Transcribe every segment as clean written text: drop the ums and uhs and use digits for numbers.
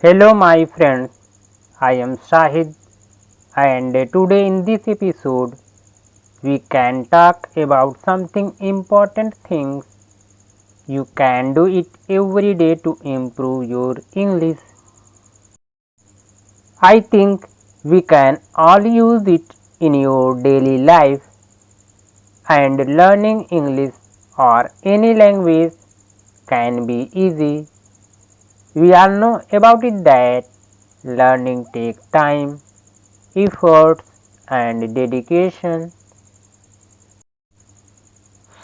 Hello my friends, I am Shahid and today in this episode we can talk about something important things you can do it every day to improve your English. I think we can all use it in your daily life and learning English or any language can be easy. We all know about it that learning takes time, efforts and dedication.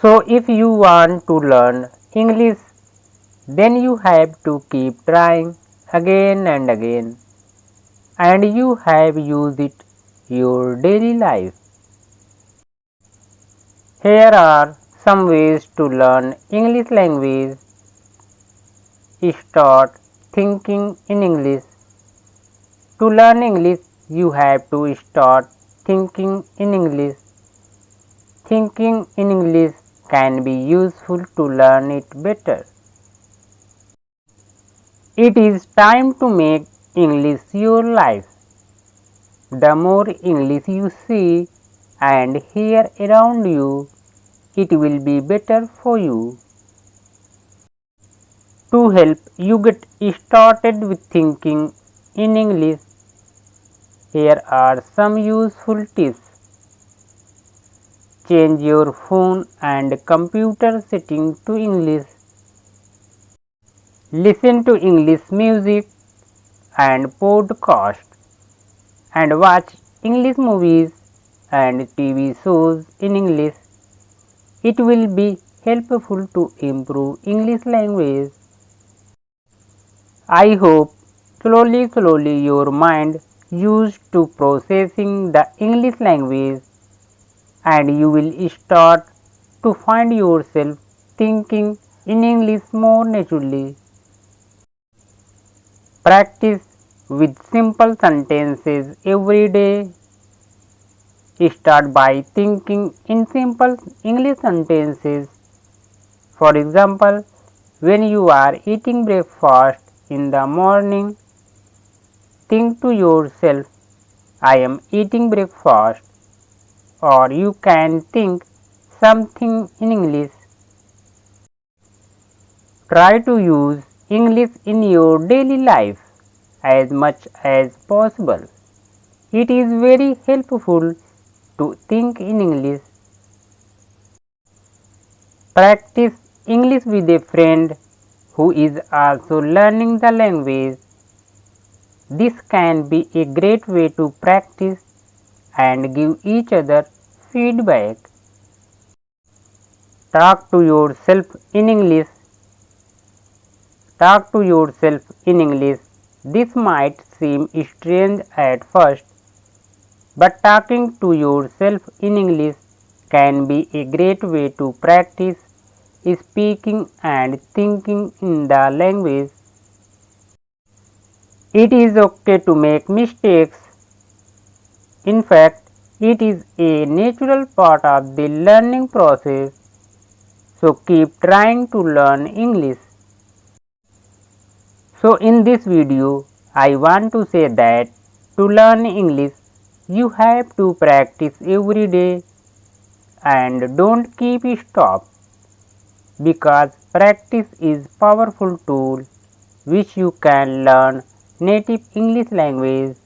So if you want to learn English, then you have to keep trying again and again and you have used it your daily life. Here are some ways to learn English language. Start thinking in English. To learn English, you have to start thinking in English. Thinking in English can be useful to learn it better. It is time to make English your life. The more English you see and hear around you, it will be better for you. To help you get started with thinking in English, here are some useful tips. Change your phone and computer setting to English. Listen to English music and podcast and watch English movies and TV shows in English. It will be helpful to improve English language. I hope slowly your mind used to processing the English language and you will start to find yourself thinking in English more naturally. Practice with simple sentences every day. Start by thinking in simple English sentences. For example, when you are eating breakfast in the morning, think to yourself, I am eating breakfast. Or you can think something in English. Try to use English in your daily life as much as possible. It is very helpful to think in English. Practice English with a friend who is also learning the language. This can be a great way to practice and give each other feedback. Talk to yourself in English. Talk to yourself in English. This might seem strange at first, but talking to yourself in English can be a great way to practice speaking and thinking in the language. It is okay to make mistakes. In fact, it is a natural part of the learning process. So keep trying to learn English. So in this video, I want to say that to learn English, you have to practice every day and don't keep stop because practice is powerful tool which you can learn native English language.